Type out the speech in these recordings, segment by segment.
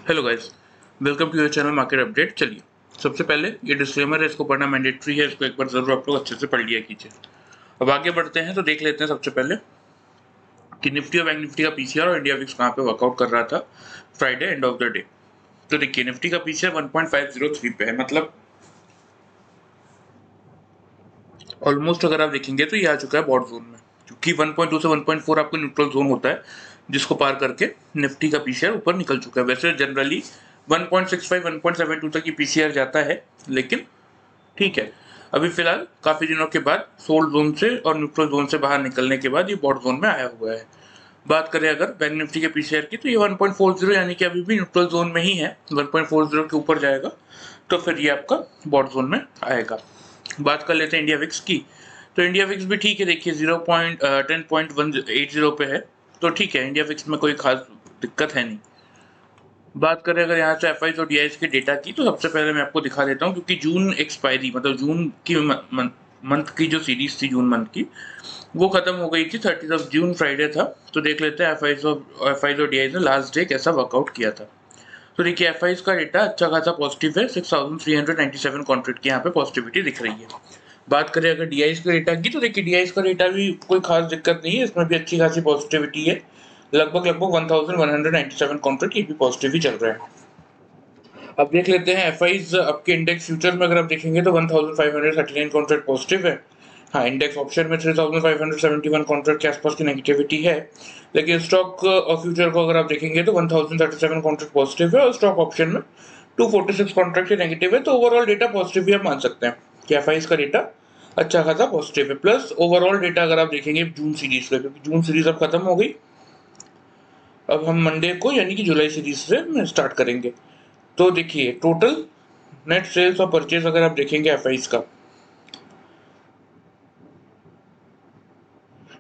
Hello guys, welcome to your channel market update. चलिए, सबसे पहले ये डिस्क्लेमर है, इसको पढ़ना मैंडेटरी है, इसको एक बार जरूर आप लोग अच्छे से पढ़ लिया कीजिए। अब आगे बढ़ते हैं तो देख लेते हैं सबसे पहले कि निफ्टी और बैंक निफ्टी का पीसीआर और इंडिया विक्स कहाँ पे वर्कआउट कर रहा था Friday end of the day. तो देखिए, निफ्टी का पीसीआर 1.503 पे है, मतलब ऑलमोस्ट अगर आप देखेंगे तो ये आ चुका है बॉट जोन में, क्योंकि 1.2 से 1.4 आपका न्यूट्रल जोन होता है, जिसको पार करके निफ्टी का पीसीआर ऊपर निकल चुका है। वैसे जनरली 1.65 1.72 तक ये पीसीआर जाता है, लेकिन ठीक है, अभी फिलहाल काफी दिनों के बाद सोल्ड जोन से और न्यूट्रल जोन से बाहर निकलने के बाद ये बॉट जोन में आया हुआ है। बात करें अगर बैंक निफ्टी के पीसीआर की, तो ये 1.40 यानी कि अभी भी न्यूट्रल जोन में ही है। 1.40 के ऊपर जाएगा तो फिर ये आपका बॉट जोन में आएगा। बात कर लेते हैं इंडिया विक्स की। तो इंडिया विक्स भी ठीक है, देखिए 10.180 पे है, तो ठीक है, इंडिया विक्स में कोई खास दिक्कत है नहीं। बात करें अगर यहाँ से एफ और डी के डेटा की, तो सबसे पहले मैं आपको दिखा देता हूँ, क्योंकि जून एक्सपायरी मतलब जून की मंथ की जो सीरीज थी जून मंथ की, वो खत्म हो गई थी 30 जून, फ्राइडे था। तो देख लेते हैं एफ और डी ने लास्ट डे कैसा वर्कआउट किया था। तो देखिए, एफ का डेटा अच्छा खासा पॉजिटिव है, 6397 कॉन्ट्रैक्ट की यहाँ पे पॉजिटिविटी दिख रही है। बात करें अगर डी का डेटा की, तो देखिए डी का डेटा भी कोई खास दिक्कत नहीं है, इसमें भी अच्छी खासी पॉजिटिविटी है। लगभग 1197 कॉन्ट्रैक्ट ये भी पॉजिटिव ही चल रहा है। अब देख लेते हैं एफ आपके इंडेक्स फ्यूचर में, अगर आप देखेंगे तो 1539 कॉन्ट्रैक्ट पॉजिटिव है। हाँ, इंडेक्स ऑप्शन में 3571 कॉन्ट्रैक्ट के आसपास की नेगेटिविटी है, लेकिन स्टॉक और फ्यूचर को अगर आप देखेंगे तो 1037 कॉन्ट्रैक्ट पॉजिटिव है और स्टॉक ऑप्शन में 246 कॉन्ट्रैक्ट के नेगेटिव है। तो ओवरऑल डेटा पॉजिटिव भी आप मान सकते हैं कि एफ का डेटा अच्छा खासा पॉजिटिव है। प्लस ओवरऑल डेटा अगर आप देखेंगे जून सीरीज का, क्योंकि जून सीरीज अब खत्म हो गई, अब हम मंडे को यानी कि जुलाई सीरीज से स्टार्ट करेंगे। तो देखिए, टोटल नेट सेल्स और परचेज अगर आप देखेंगे एफ का,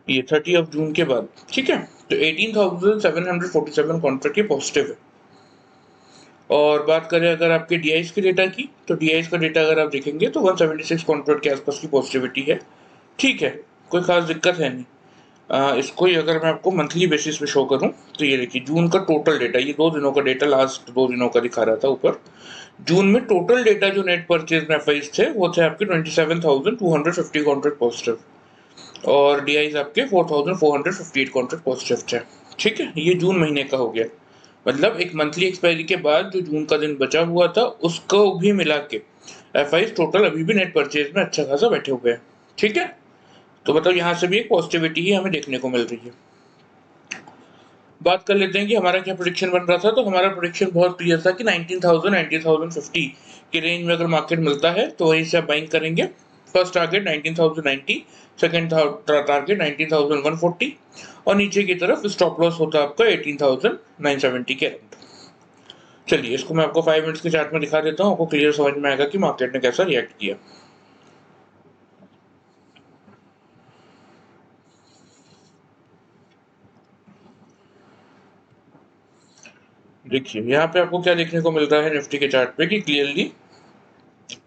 ये 30 जून के बाद, ठीक है, तो 18,747 कॉन्ट्रैक्ट ये पॉजिटिव है। और बात करें अगर आपके डी के डेटा की, तो डी का डेटा अगर आप देखेंगे तो 176 कॉन्ट्रैक्ट के आसपास की पॉजिटिविटी है। ठीक है, कोई खास दिक्कत है नहीं। इसको ही अगर मैं आपको मंथली बेसिस पे शो करूं, तो ये देखिए जून का टोटल डेटा, ये 2 दिनों का डेटा, लास्ट 2 दिनों का दिखा रहा था ऊपर। जून में टोटल डेटा जो नेट परचेज में एफ थे, वो थे आपके 27,250 कॉन्ट्रैक्ट पॉजिटिव, और डी आपके 4,458 कॉन्ट्रैक्ट पॉजिटिव थे। ठीक है, ये जून महीने का हो गया। मतलब एक मंथली एक्सपायरी के बाद जो जून का दिन बचा हुआ था, उसको भी मिला के एफ टोटल अभी भी नेट परचेज में अच्छा खासा बैठे हुए हैं। ठीक है, तो मतलब यहाँ से भी एक पॉजिटिविटी ही हमें देखने को मिल रही है। बात कर लेते हैं कि हमारा क्या प्रोडिक्शन बन रहा था। तो हमारा प्रोडिक्शन बहुत क्लियर था कि 19,000 19,050 के रेंज में अगर मार्केट मिलता है तो वहीं से आप बाइंग करेंगे। फर्स्ट टारगेट 19,090, सेकंड टारगेट 19,140, और नीचे की तरफ स्टॉप लॉस होता है आपका 18,970 के अराउंड। चलिए, इसको मैं आपको 5 मिनट्स के चार्ट में दिखा देता हूँ, आपको क्लियर समझ में आएगा कि मार्केट ने कैसा रिएक्ट किया। देखिए, यहाँ पे आपको क्या देखने को मिल रहा है निफ्टी के चार्ट पे, कि क्लियरली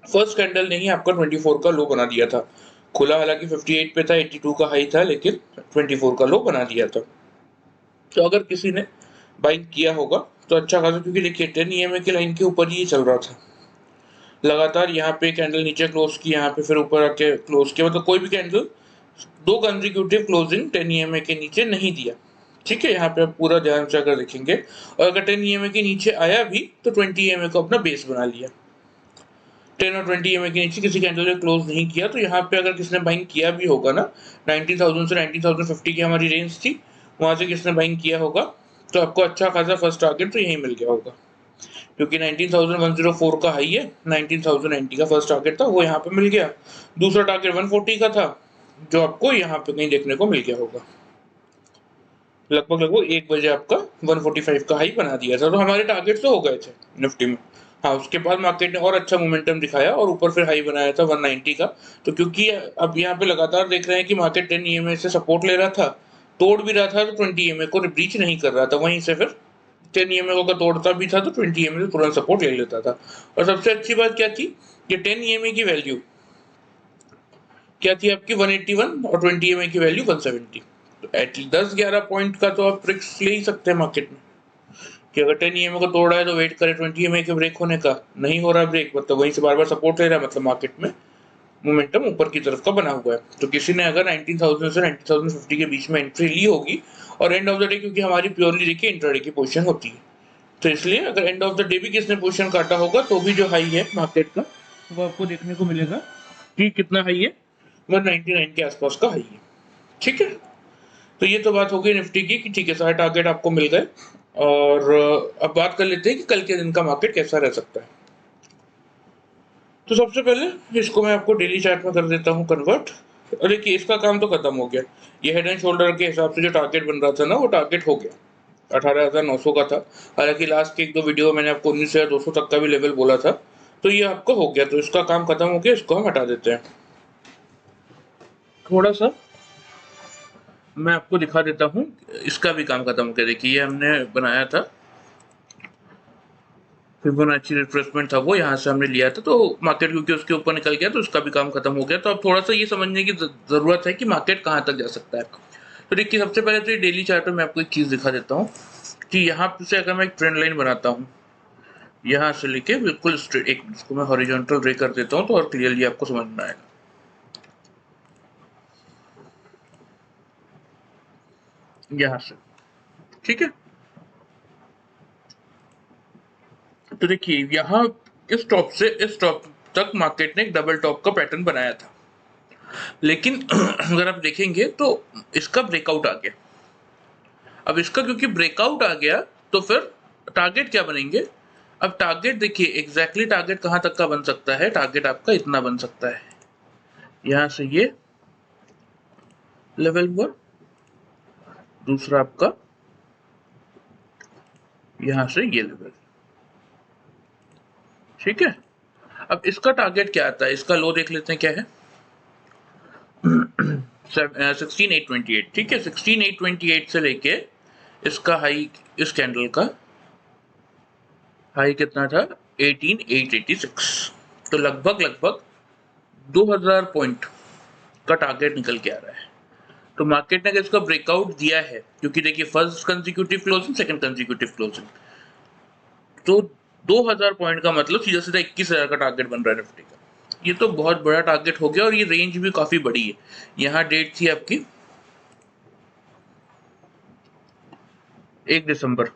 फर्स्ट कैंडल ने ही आपका 24 का लो बना दिया था। खुला हालांकि 58 पे था, 82 का हाई था, लेकिन 24 का लो बना दिया था। तो अगर किसी ने बाइंग किया होगा तो अच्छा खासा, क्योंकि देखिए 10 EMA की लाइन के ऊपर ही चल रहा था लगातार। यहाँ पे कैंडल नीचे क्लोज की, यहाँ पे फिर ऊपर आके क्लोज किया, मतलब कोई भी कैंडल 2 कंसेक्यूटिव क्लोजिंग 10 EMA के नीचे नहीं दिया। ठीक है, यहाँ पे आप पूरा ध्यान से अगर देखेंगे, और अगर 10 EMA के नीचे आया भी तो 20 EMA को अपना बेस बना लिया। 10 और 20 EMA के नीचे किसी कैंडल ने क्लोज नहीं किया, तो यहाँ पे अगर किसने बाइंग किया भी होगा ना, 19,000 से 19,050 की हमारी रेंज थी, वहां से किसने बाइंग किया होगा, तो आपको अच्छा खासा फर्स्ट टारगेट तो यही मिल गया होगा, क्योंकि 19,104 का हाई है, 19,090 का फर्स्ट टारगेट था, वो यहाँ पे मिल गया। दूसरा टारगेट 140 का था, जो आपको यहाँ पे कहीं देखने को मिल गया होगा। लगभग लगभग 1 बजे आपका 145 का हाई बना दिया था, तो हमारे टारगेट तो हो गए थे निफ्टी में। हाँ, उसके बाद मार्केट ने और अच्छा मोमेंटम दिखाया और ऊपर फिर हाई बनाया था 190 का। तो क्योंकि अब यहाँ पे लगातार देख रहे हैं कि मार्केट 10 EMA से सपोर्ट ले रहा था, तोड़ भी रहा था, तो 20 EMA को ब्रीच नहीं कर रहा था, वहीं से फिर 10 EMA को अगर तोड़ता भी था तो 20 EMA से तुरंत सपोर्ट ले लेता था। और सबसे अच्छी बात क्या थी कि 10 EMA की वैल्यू क्या थी आपकी 181, और 20 EMA की वैल्यू 170। तो एट 10-11 पॉइंट का तो आप रिस्क ले ही सकते हैं मार्केट में। कि अगर 10 EMA को तोड़ रहा है तो वेट करे 20 EMA के ब्रेक होने का, नहीं हो रहा ब्रेक, मतलब वहीं से बार-बार सपोर्ट ले रहा है, मतलब मार्केट में मोमेंटम ऊपर की तरफ का बना हुआ है। तो किसी ने अगर 19,000 से 19,050 के बीच में एंट्री ली होगी, और एंड ऑफ द डे क्योंकि हमारी प्योरली देखिए इंट्राडे की पोजीशन होती है, तो इसलिए अगर एंड ऑफ द डे भी किसने पोजीशन काटा होगा तो भी जो हाई है मार्केट का वो आपको देखने को मिलेगा कि कितना हाई है, 199 के आसपास का हाई है। ठीक है, तो ये तो बात हो गई निफ्टी की कि ठीक है सारे टारगेट आपको मिल गए। और अब बात कर लेते हैं कि कल के दिन का मार्केट कैसा रह सकता है। तो सबसे पहले इसको मैं आपको डेली चार्ट में कर देता हूँ कन्वर्ट। और देखिए इसका काम तो खत्म हो गया, ये हेड एंड शोल्डर के हिसाब से जो टारगेट बन रहा था ना वो टारगेट हो गया, 18,900 का था। हालांकि लास्ट के एक दो वीडियो मैंने आपको 19,200 तक का भी लेवल बोला था, तो ये आपका हो गया, तो इसका काम खत्म हो गया, इसको हम हटा देते हैं। थोड़ा सा मैं आपको दिखा देता हूँ, इसका भी काम खत्म हो गया। देखिए ये हमने बनाया था फिबोनाची रिट्रेसमेंट था, वो यहाँ से हमने लिया था, तो मार्केट क्योंकि उसके ऊपर निकल गया तो उसका भी काम खत्म हो गया। तो अब थोड़ा सा ये समझने की जरूरत है कि मार्केट कहाँ तक जा सकता है। तो देखिए सबसे पहले तो ये डेली चार्ट में मैं आपको एक चीज दिखा देता हूँ कि यहाँ से अगर मैं एक ट्रेंड लाइन बनाता हूँ, यहाँ से लेके बिल्कुल स्ट्रेट, एक इसको मैं हॉरिजॉन्टल रे कर देता हूँ तो और क्लियरली आपको समझ में आएगा। यहाँ से ठीक है, तो देखिए यहाँ इस टॉप से इस टॉप तक मार्केट ने एक डबल टॉप का पैटर्न बनाया था, लेकिन अगर आप देखेंगे तो इसका ब्रेकआउट आ गया। अब इसका क्योंकि ब्रेकआउट आ गया तो फिर टारगेट क्या बनेंगे। अब टारगेट देखिए एग्जैक्टली टारगेट कहां तक का बन सकता है, टारगेट आपका इतना बन सकता है, यहां से ये लेवल हुआ, दूसरा आपका यहां से ये लेवल। ठीक है, अब इसका टारगेट क्या आता है, इसका लो देख लेते हैं क्या है, 16,828। ठीक है, 16,828 से लेके इसका हाई, इस कैंडल का हाई कितना था, 18,886। तो लगभग 2000 पॉइंट का टारगेट निकल के आ रहा है। तो मार्केट ने अगर इसका ब्रेकआउट दिया है, क्योंकि देखिए first consecutive closing, second consecutive closing, तो 2000 पॉइंट का मतलब सीधा सीधा 21,000 का टारगेट बन रहा है निफ्टी का। ये तो बहुत बड़ा टारगेट हो गया और ये रेंज भी काफी बड़ी है। यहाँ डेट थी आपकी 1 दिसंबर,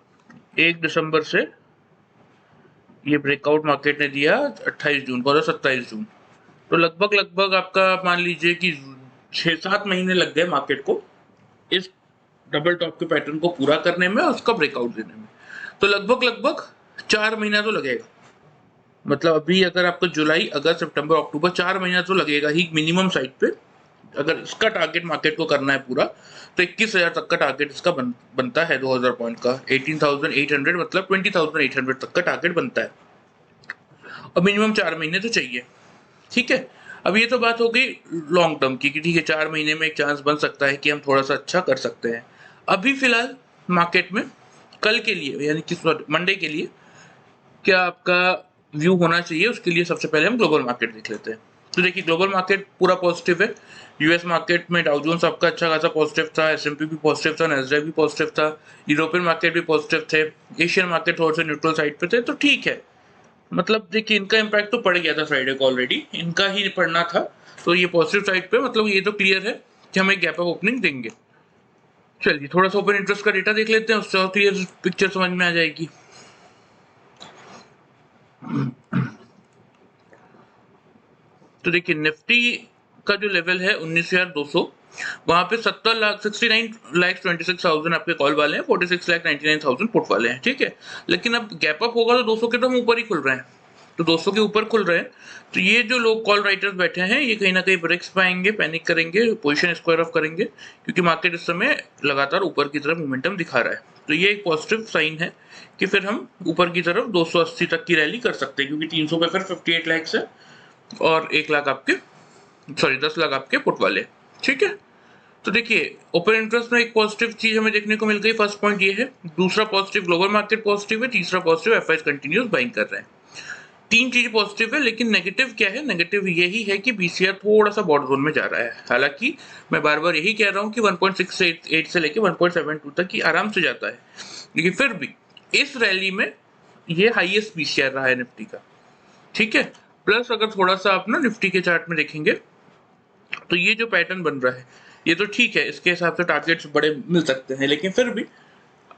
1 दिसंबर से ये ब्रेकआउट मार्केट ने दिया 28 जून को और 27 जून। तो लगभग आपका मान लीजिए कि 6-7 महीने लग गए मार्केट को इस डबल टॉप के पैटर्न को पूरा करने में और उसका ब्रेकआउट देने में। तो लगभग 4 महीना तो लगेगा, मतलब अभी अगर आपको जुलाई अगस्त सितंबर अक्टूबर 4 महीना तो लगेगा ही मिनिमम साइड पे। अगर इसका टारगेट मार्केट को करना है पूरा तो 21,000 तक का टारगेट इसका बनता है, 2000 पॉइंट का 18,800 मतलब 20,800 तक का टारगेट बनता है, और मिनिमम 4 महीने तो चाहिए। ठीक है, अब ये तो बात हो गई लॉन्ग टर्म की कि ठीक है 4 महीने में एक चांस बन सकता है कि हम थोड़ा सा अच्छा कर सकते हैं। अभी फिलहाल मार्केट में कल के लिए यानी कि मंडे के लिए क्या आपका व्यू होना चाहिए, उसके लिए सबसे पहले हम ग्लोबल मार्केट देख लेते हैं। तो देखिए ग्लोबल मार्केट पूरा पॉजिटिव है। यूएस मार्केट में डाउ जोन्स आपका अच्छा खासा पॉजिटिव था, एसएमपी भी पॉजिटिव था, नैस्डैक भी पॉजिटिव था, यूरोपियन मार्केट भी पॉजिटिव थे, एशियन मार्केट थोड़े से न्यूट्रल साइड पे थे। तो ठीक है, मतलब देखिए इनका इम्पैक्ट तो पड़ गया था फ्राइडे को, ऑलरेडी इनका ही पड़ना था, तो ये पॉजिटिव साइड पे, मतलब ये तो क्लियर है कि हम एक गैप अप ओपनिंग देंगे। चलिए थोड़ा सा ओपन इंटरेस्ट का डेटा देख लेते हैं, उससे और क्लियर पिक्चर समझ में आ जाएगी। तो देखिए निफ्टी का जो लेवल है 19,200, वहां पे 69,26,000 आपके कॉल वाले हैं, 46,99,000 पुट वाले हैं। ठीक है, लेकिन अब गैप अप होगा तो 200 के तो हम ऊपर ही खुल रहे हैं, तो 200 के ऊपर खुल रहे हैं। तो ये जो लोग कॉल राइटर्स बैठे हैं ये कहीं ना कहीं ब्रेक्स पाएंगे, पैनिक करेंगे, पोजीशन स्क्वायर ऑफ करेंगे, क्योंकि मार्केट इस समय लगातार ऊपर की तरफ मोमेंटम दिखा रहा है। तो ये एक पॉजिटिव साइन है कि फिर हम ऊपर की तरफ 280 तक की रैली कर सकते हैं, क्योंकि 300 पे फिर 58 लाख है और 1 लाख आपके, सॉरी 10 लाख आपके पुट वाले। ठीक है, तो देखिए ओपन इंटरेस्ट में एक पॉजिटिव चीज हमें देखने को मिल गई, फर्स्ट पॉइंट ये है। दूसरा पॉजिटिव ग्लोबल मार्केट पॉजिटिव है, तीसरा पॉजिटिव एफआईज कंटिन्यूस बाइंग कर रहे हैं। तीन चीज पॉजिटिव है, लेकिन नेगेटिव क्या है, नेगेटिव यही है कि बीसीआर थोड़ा सा बॉर्डर जोन में जा रहा है। हालांकि मैं बार बार यही कह रहा हूँ कि 1.68 से लेके 1.72 तक की आराम से जाता है, लेकिन फिर भी इस रैली में ये हाईएस्ट पीसीआर रहा है निफ्टी का, ठीक है। प्लस अगर थोड़ा सा आप ना निफ्टी के चार्ट में देखेंगे तो ये जो पैटर्न बन रहा है ये तो ठीक है, इसके हिसाब से टारगेट्स बड़े मिल सकते हैं, लेकिन फिर भी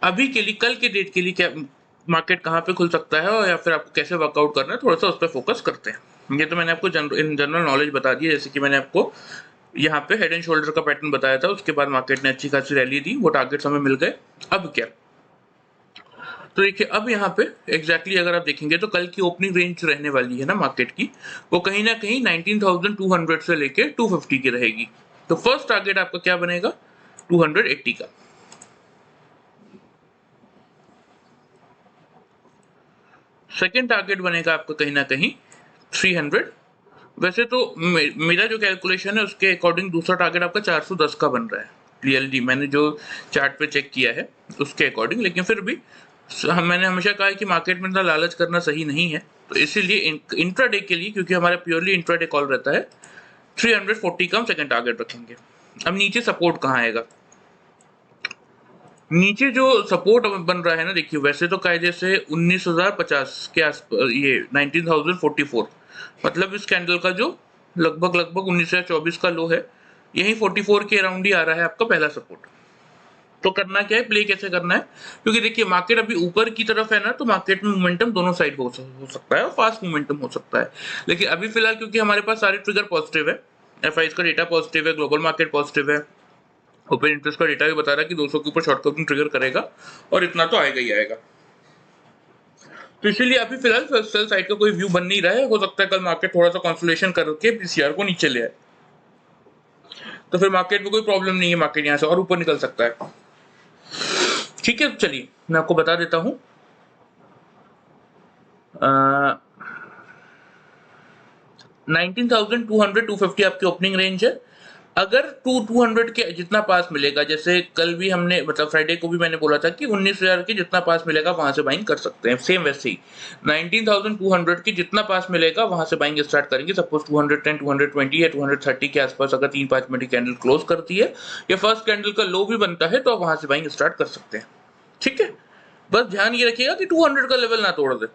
अभी के लिए, कल के डेट के लिए क्या मार्केट कहाँ पे खुल सकता है और या फिर आपको कैसे वर्कआउट करना है, थोड़ा सा उस पर फोकस करते हैं। ये तो मैंने आपको इन जनरल नॉलेज बता दिया, जैसे कि मैंने आपको यहाँ पे हेड एंड शोल्डर का पैटर्न बताया था, उसके बाद मार्केट ने अच्छी खासी रैली दी, वो टारगेट्स हमें मिल गए। अब क्या, तो देखिए अब यहाँ पे एग्जैक्टली अगर आप देखेंगे तो कल की ओपनिंग रेंज रहने वाली है ना मार्केट की, वो कहीं ना कहीं 19,200 से लेके 250 की रहेगी। तो फर्स्ट टारगेट आपका क्या बनेगा, 280 का। सेकेंड टारगेट बनेगा आपका कहीं ना कहीं 300। वैसे तो मेरा जो कैलकुलेशन है उसके अकॉर्डिंग दूसरा टारगेट आपका 410 का बन रहा है क्लियरली, मैंने जो चार्ट पे चेक किया है उसके अकॉर्डिंग। लेकिन फिर भी मैंने हमेशा कहा है कि मार्केट में इतना लालच करना सही नहीं है, तो इसीलिए इंट्राडे के लिए, क्योंकि हमारा प्योरली इंट्राडे कॉल रहता है, 340 का हम सेकेंड टारगेट रखेंगे। अब नीचे सपोर्ट कहाँ आएगा, नीचे जो सपोर्ट बन रहा है ना, देखिए वैसे तो कायदे से 19,050 के आस, ये 19,044, मतलब इस कैंडल का जो लगभग 19,024 का लो है, यही 44 के अराउंड ही आ रहा है आपका पहला सपोर्ट। तो करना क्या है, प्ले कैसे करना है, क्योंकि देखिए मार्केट अभी ऊपर की तरफ है ना, तो मार्केट में मोमेंटम दोनों साइड हो सकता है और फास्ट मोमेंटम हो सकता है। लेकिन अभी फिलहाल क्योंकि हमारे पास सारे ट्रिगर पॉजिटिव है, एफआईज का डेटा पॉजिटिव है, ग्लोबल मार्केट पॉजिटिव है, ओपन इंटरेस्ट का डेटा भी बता रहा है कि 200 के ऊपर शॉर्ट कवरिंग ट्रिगर करेगा और इतना तो आएगा ही आएगा। तो इसीलिए अभी फिलहाल सेल साइड का कोई व्यू बन नहीं रहा है, हो सकता है कल मार्केट थोड़ा सा कंसोलिडेशन करके पीसीआर को नीचे ले आए, तो फिर मार्केट में कोई प्रॉब्लम नहीं है, मार्केट यहाँ से और ऊपर निकल सकता है, ठीक है। चलिए मैं आपको बता देता हूँ, 19,200 250 आपकी ओपनिंग रेंज है। अगर 200 के जितना पास मिलेगा, जैसे कल भी हमने, मतलब फ्राइडे को भी मैंने बोला था कि 19,000 के जितना पास मिलेगा वहां से बाइंग कर सकते हैं, सेम वैसे ही 19,200 के जितना पास मिलेगा वहां से बाइंग स्टार्ट करेंगे। सपोज 210, 220 या 230 के आसपास अगर 3-5 मिनट की कैंडल क्लोज करती है या फर्स्ट कैंडल का लो भी बनता है, तो आप वहां से बाइंग स्टार्ट कर सकते हैं, ठीक है। बस ध्यान ये रखिएगा कि 200 का लेवल ना तोड़ दे।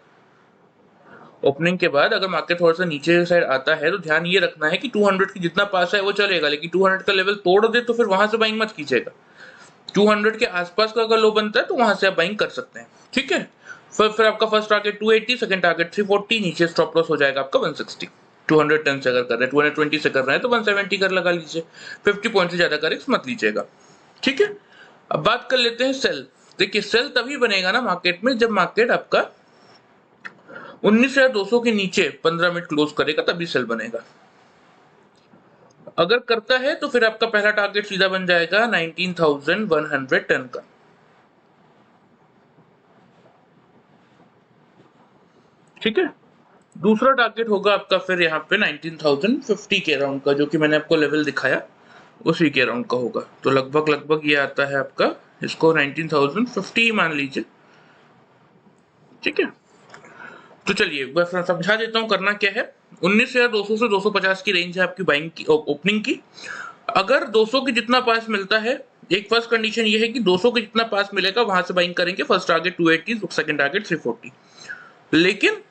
ओपनिंग के बाद अगर मार्केट थोड़ा सा नीचे साइड आता है तो ध्यान ये रखना है कि 200 की जितना पास है वो चलेगा, लेकिन 200 का लेवल तोड़ दे तो फिर वहां से बाइंग मत कीजिएगा। 200 के आसपास का अगर लो बनता है तो वहां से आप बाइंग कर सकते हैं, ठीक है। फिर आपका फर्स्ट टारगेट 280, सेकंड टारगेट 340, नीचे स्टॉप लॉस हो जाएगा आपका 160। 210 से अगर कर रहे हैं, 220 से कर रहे हैं तो 170 कर लगा लीजिए, 50 पॉइंट से ज्यादा का रिस्क मत लीजिएगा, ठीक है। अब बात कर लेते हैं सेल। देखिए सेल तभी बनेगा ना मार्केट में जब मार्केट आपका 19,200 के नीचे 15 मिनट क्लोज करेगा, तभी सेल बनेगा। अगर करता है तो फिर आपका पहला टारगेट सीधा बन जाएगा 19,110 का, ठीक है। दूसरा टारगेट होगा आपका फिर यहाँ पे 19,050 के अराउंड का, जो कि मैंने आपको लेवल दिखाया उसी के अराउंड का होगा। तो लगभग ये आता है आपका, इसको 19,050 मान लीजिए, ठीक है। तो चलिए बस मैं समझा देता हूँ करना क्या है। 19,200 से 250 की रेंज है आपकी बाइंग की, ओपनिंग की। अगर 200 के जितना पास मिलता है, एक फर्स्ट कंडीशन ये है कि 200 के जितना पास मिलेगा वहां से बाइंग करेंगे, फर्स्ट टारगेट 280, सेकंड टारगेट 340। लेकिन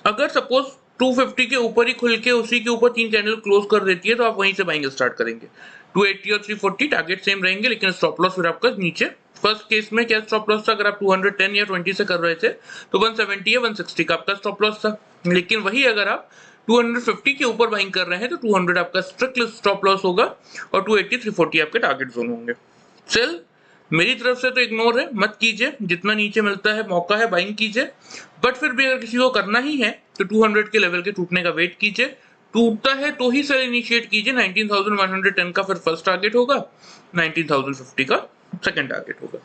अगर सपोज 250 के ऊपर ही खुल के उसी के ऊपर 3 कैंडल क्लोज कर देती है तो आप वहीं से बाइंग स्टार्ट करेंगे। 280 और 340 टारगेट सेम रहेंगे, लेकिन स्टॉप लॉस फिर आपका नीचे। फर्स्ट केस में क्या स्टॉप लॉस था, अगर आप 210 या 20 से कर रहे थे तो 170 या 160 का आपका स्टॉप लॉस था। लेकिन वही अगर आप 250 के ऊपर बाइंग कर रहे हैं तो 200 आपका स्ट्रिक्ट स्टॉप लॉस होगा और 280 340 आपके टारगेट जोन होंगे। सेल मेरी तरफ से तो इग्नोर है, मत कीजिए, जितना नीचे मिलता है मौका है बाइंग कीजिए। बट फिर भी अगर किसी को करना ही है तो 200 के लेवल के टूटने का वेट कीजिए, टूटता है तो ही सेल इनिशिएट कीजिए। 19,110 का फिर फर्स्ट टारगेट होगा, 19,050 का सेकंड टारगेट होगा।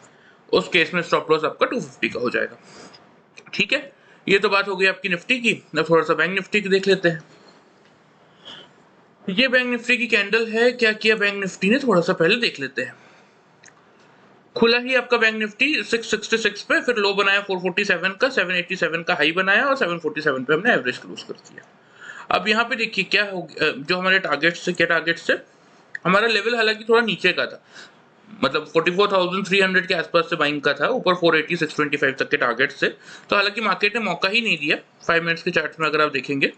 उस केस में स्टॉप लॉस आपका 250 का हो जाएगा, ठीक है। ये तो बात हो गई आपकी निफ्टी की। अब थोड़ा सा बैंक निफ्टी की देख लेते हैं। ये बैंक निफ्टी की कैंडल है, क्या किया बैंक निफ्टी ने थोड़ा सा पहले देख लेते हैं। खुला ही आपका बैंक निफ्टी 666 पे, फिर लो बनाया 447 का, 787 का हाई बनाया और 747 पे हमने एवरेज क्लोज कर दिया। अब यहाँ पे देखिए क्या हो, जो हमारे टारगेट से, क्या टारगेट से हमारा लेवल हालांकि थोड़ा नीचे का था, मतलब 44,300 के आसपास से बाइंग का था, ऊपर 480 625 तक के टारगेट से। तो हालांकि मार्केट ने मौका ही नहीं दिया। 5 मिनट्स के चार्ट में अगर आप देखेंगे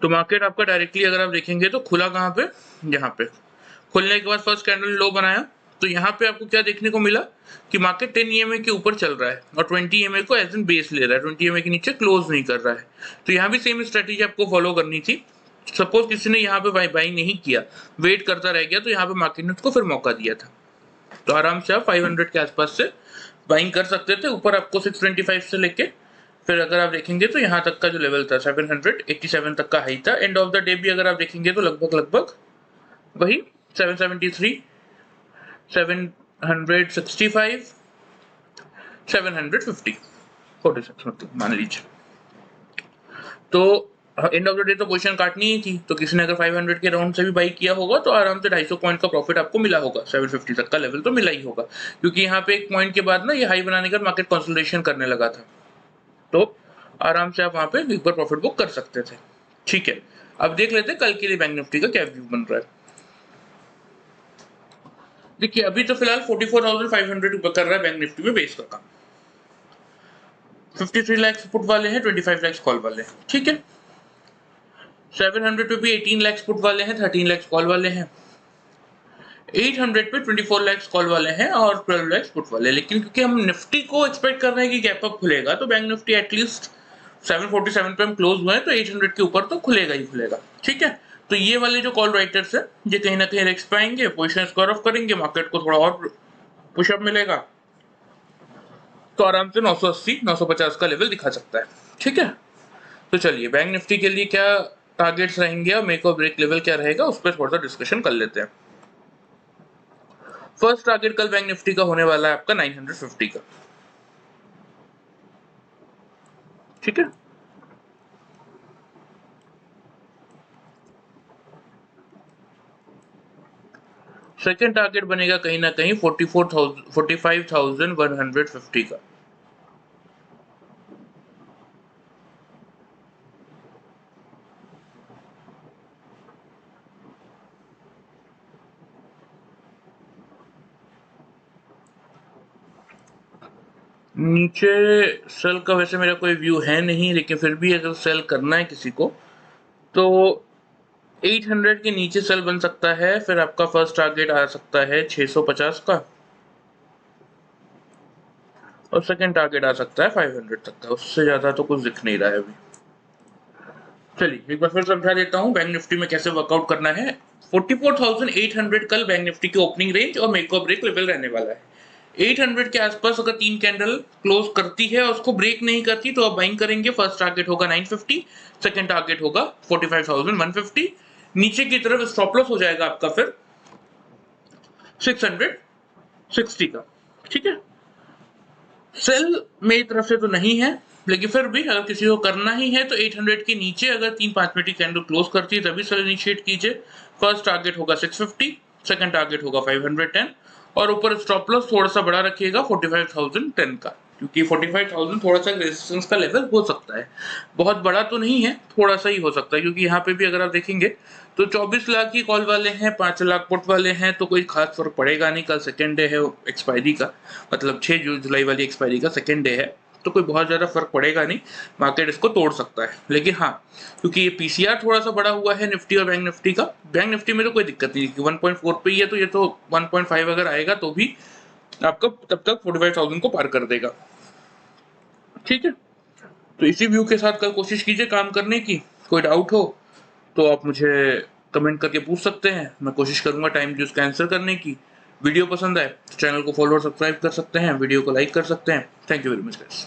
तो मार्केट आपका डायरेक्टली अगर आप देखेंगे तो खुला कहाँ पे, यहाँ पे खुलने के बाद फर्स्ट कैंडल लो बनाया। तो यहाँ पे आपको क्या देखने को मिला कि मार्केट 10 EMA के ऊपर चल रहा है और 20 EMA को एज एन बेस ले रहा है, 20 EMA के नीचे क्लोज नहीं कर रहा है। तो यहाँ भी सेम स्ट्रेटेजी आपको फॉलो करनी थी। सपोज किसी ने यहाँ पे बाई नहीं किया, वेट करता रह गया, तो यहाँ पे मार्केट ने उसको फिर मौका दिया था। तो आराम से आप 500 के आसपास से बाइंग कर सकते थे। ऊपर आपको 625 से लेके फिर अगर आप देखेंगे तो यहाँ तक का जो लेवल था 787 तक का हाई था। एंड ऑफ द डे भी अगर आप देखेंगे तो लगभग वही 773 765 750 46 मतलब मान लीजिए। तो एंड ऑफ द डे तो पोजीशन काटनी ही थी, तो किसी ने अगर 500 के राउंड से भी बाई किया होगा तो आराम से 250 पॉइंट का प्रॉफिट आपको मिला होगा। 750 तक का लेवल तो मिला ही होगा, क्योंकि यहाँ पे एक पॉइंट के बाद ना ये हाई बनाने का मार्केट कंसोलिडेशन करने लगा था। तो आराम से आप वहां पे एक बार प्रॉफिट बुक कर सकते थे। ठीक है, अब देख लेते हैं कल के लिए बैंक निफ्टी का क्या व्यू बन रहा है। देखिए अभी तो फिलहाल 44,500 कर रहा है बैंक निफ्टी में बेस का काम। 53 लाख पुट वाले हैं, 25 लाख कॉल वाले हैं। ठीक है, 700 पे भी 18 लाख पुट वाले हैं, 13 लाख कॉल वाले हैं। 800 पे 24 लाख कॉल वाले हैं और 12 लाख पुट वाले। लेकिन क्योंकि हम निफ्टी को एक्सपेक्ट कर रहे हैं कि गैप अप खुलेगा, तो बैंक निफ्टी एटलीस्ट 747 पे हम क्लोज हुए हैं तो 800 के ऊपर तो खुलेगा ही खुलेगा। ठीक है, तो ये वाले जो कॉल राइटर्स है ये कहीं ना कहीं रिस्क पाएंगे, पोजिशन स्क्वायर ऑफ करेंगे, मार्केट को थोड़ा और पुशअप मिलेगा, तो आराम से 980 950 का लेवल दिखा सकता है। ठीक है, तो चलिए बैंक निफ्टी के लिए क्या टारगेट्स रहेंगे और मेक और ब्रेक लेवल क्या रहेगा उस पर थोड़ा सा डिस्कशन कर लेते हैं। फर्स्ट टारगेट कल बैंक निफ्टी का होने वाला है आपका 950 का। ठीक है, सेकेंड टारगेट बनेगा कहीं ना कहीं 45,150 का। नीचे सेल का वैसे मेरा कोई व्यू है नहीं, लेकिन फिर भी अगर सेल करना है किसी को तो 800 के नीचे सेल बन सकता है। फिर आपका फर्स्ट टारगेट आ सकता है 650 का और सेकंड टारगेट आ सकता है 500 तक का। उससे ज्यादा तो कुछ दिख नहीं रहा है अभी। चलिए एक बार फिर समझा देता हूँ बैंक निफ्टी में कैसे वर्कआउट करना है। 44,800 कल बैंक निफ्टी की ओपनिंग रेंज और मेक और ब्रेक लेवल रहने वाला है। 800 के आसपास अगर 3 कैंडल क्लोज करती है और उसको ब्रेक नहीं करती तो आप बाइंग करेंगे। फर्स्ट टारगेट होगा 950, सेकंड टारगेट होगा 45,150। नीचे की तरफ स्टॉप लॉस हो जाएगा आपका फिर 660 का। ठीक है, सेल मेरी तरफ से तो नहीं है, लेकिन फिर भी अगर किसी को करना ही है तो 800 के नीचे अगर 3-5 मिनट की कैंडल क्लोज करती है तभी सेल इनिशिएट कीजिए। फर्स्ट टारगेट होगा 650, सेकंड टारगेट होगा 510 और ऊपर स्टॉप लॉस थोड़ा सा बड़ा रखिएगा 45,010 का, क्योंकि 45,000 थोड़ा सा रेजिस्टेंस का लेवल हो सकता है। बहुत बड़ा तो नहीं है, थोड़ा सा ही हो सकता है, क्योंकि यहाँ पे भी अगर आप देखेंगे तो 24 लाख की कॉल वाले हैं, 5 लाख पुट वाले हैं, तो कोई खास फर्क पड़ेगा नहीं। कल सेकेंड डे है एक्सपायरी का, मतलब 6 जुलाई वाली एक्सपायरी का सेकेंड डे है, तो कोई बहुत ज्यादा फर्क पड़ेगा नहीं। मार्केट इसको तोड़ सकता है। लेकिन हाँ, क्योंकि ये पीसीआर थोड़ा सा बड़ा हुआ है निफ्टी और बैंक निफ्टी का, बैंक निफ्टी में तो कोई दिक्कत नहीं है, 1.4 पे ही है, तो ये तो 1.5 अगर आएगा तो भी आपका तब तक 45,000 को पार कर देगा। ठीक है, तो इसी व्यू के साथ कल कोशिश कीजिए काम करने की। कोई डाउट हो तो आप मुझे कमेंट करके पूछ सकते हैं, मैं कोशिश करूंगा टाइम दी उसका आंसर करने की। वीडियो पसंद आए तो चैनल को फॉलो और सब्सक्राइब कर सकते हैं, वीडियो को लाइक कर सकते हैं। Thank you very much guys.